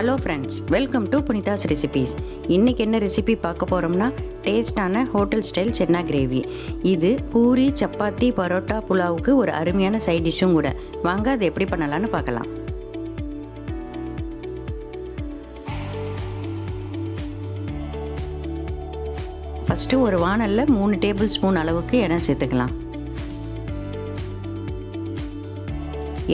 Hello friends, welcome to புனிதாஸ் recipes. இன்றைக்கி என்ன recipe பார்க்க போகிறோம்னா டேஸ்டான ஹோட்டல் ஸ்டைல் சென்னா கிரேவி. இது பூரி, சப்பாத்தி, பரோட்டா, புலாவுக்கு ஒரு அருமையான சைட் டிஷ்ஷும் கூட. வாங்க அது எப்படி பண்ணலான்னு பார்க்கலாம். ஃபஸ்ட்டு ஒரு வானலில் 3 டேபிள் ஸ்பூன் அளவுக்கு எண்ணெய் சேர்த்துக்கலாம்.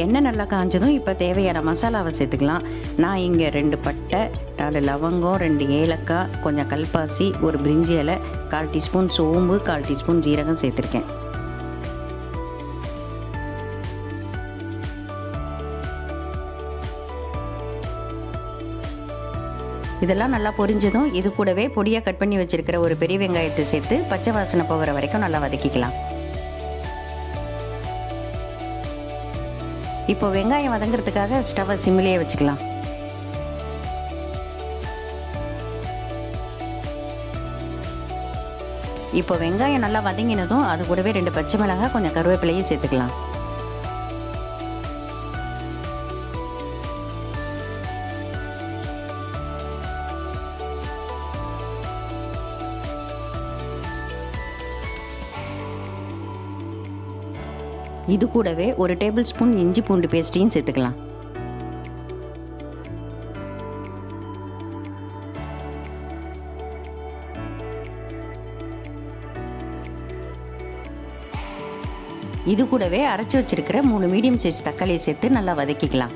எண்ணெய் நல்லா காஞ்சதும் இப்போ தேவையான மசாலாவை சேர்த்துக்கலாம். நான் இங்கே 2 பட்டை, 4 லவங்கம், 2 ஏலக்காய், கொஞ்சம் கல்பாசி, ஒரு பிரிஞ்சி இலை, 1/4 டீஸ்பூன் சோம்பு, 1/4 டீஸ்பூன் ஜீரகம் சேர்த்துருக்கேன். இதெல்லாம் நல்லா பொரிஞ்சதும் இது கூடவே பொடியாக கட் பண்ணி வச்சுருக்கிற ஒரு பெரிய வெங்காயத்தை சேர்த்து பச்சை வாசனை போகிற வரைக்கும் நல்லா வதக்கிக்கலாம். இப்போ வெங்காயம் வதங்கிறதுக்காக ஸ்டவ்வை சிம்மிலேயே வச்சுக்கலாம். இப்போ வெங்காயம் நல்லா வதங்கினதும் அது கூடவே 2 பச்சை மிளகாய், கொஞ்சம் கருவேப்பிலையும் சேர்த்துக்கலாம். இது கூடவே ஒரு டேபிள் ஸ்பூன் இஞ்சி பூண்டு பேஸ்ட்டையும் சேர்த்துக்கலாம். இது கூடவே அரைச்சி வச்சிருக்கிற 3 மீடியம் சைஸ் தக்காளியை சேர்த்து நல்லா வதக்கிக்கலாம்.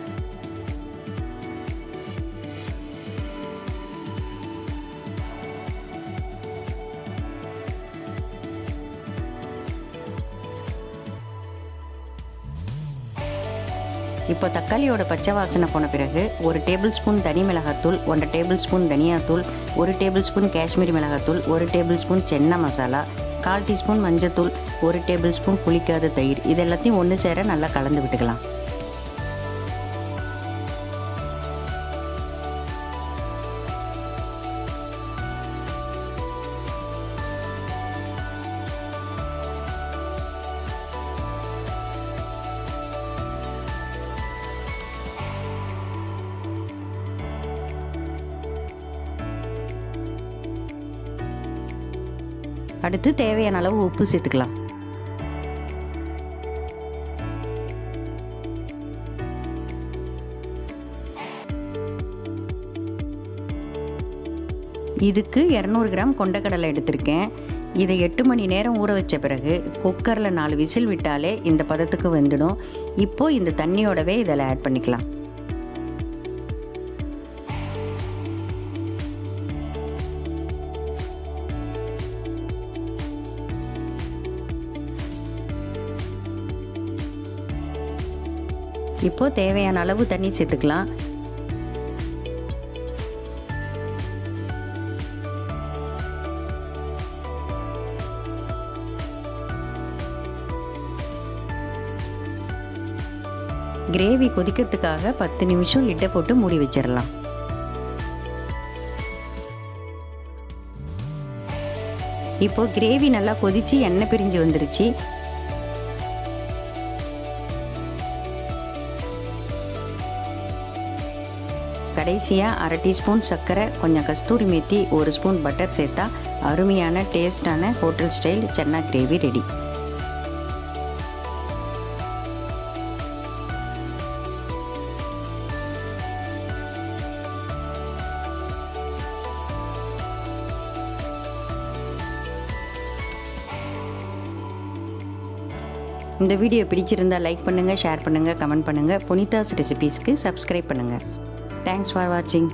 இப்போ தக்காளியோட பச்சை வாசனை போன பிறகு ஒரு டேபிள் ஸ்பூன் தனி மிளகாத்தூள், 1 டேபிள் ஸ்பூன் தனியாத்தூள், 1 டேபிள் ஸ்பூன் காஷ்மீரி மிளகாத்தூள், 1 டேபிள் ஸ்பூன் சென்னா மசாலா, 1/4 டீஸ்பூன் மஞ்சத்தூள், 1 டேபிள் ஸ்பூன் புளிக்காத தயிர், இது எல்லாத்தையும் ஒன்று சேர நல்லா கலந்து விட்டுக்கலாம். அடுத்து தேவையான அளவு உப்பு சேர்த்துக்கலாம். இதுக்கு 200 கிராம் கொண்டக்கடலை எடுத்திருக்கேன். இதை 8 மணி நேரம் ஊற வச்ச பிறகு குக்கரில் 4 விசில் விட்டாலே இந்த பதத்துக்கு வெந்துடும். இப்போது இந்த தண்ணியோடவே இதில் ஆட் பண்ணிக்கலாம். இப்போ தேவையான அளவு தண்ணி சேர்த்துக்கலாம். கிரேவி கொதிக்கிறதுக்காக 10 நிமிஷம் லிட்டை போட்டு மூடி வச்சிடலாம். இப்போ கிரேவி நல்லா கொதிச்சு எண்ணெய் பிரிஞ்சு வந்துருச்சு. கடைசியாக 1/2 டீஸ்பூன் சர்க்கரை, கொஞ்சம் கஸ்தூரி மேத்தி, 1 ஸ்பூன் பட்டர் சேர்த்தா அருமையான டேஸ்டான ஹோட்டல் ஸ்டைல் சென்னா கிரேவி ரெடி. இந்த வீடியோ பிடிச்சிருந்தா லைக் பண்ணுங்கள், ஷேர் பண்ணுங்கள், கமெண்ட் பண்ணுங்கள். புனிதாஸ் ரெசிபீஸ்க்கு சப்ஸ்கிரைப் பண்ணுங்கள். Thanks for watching.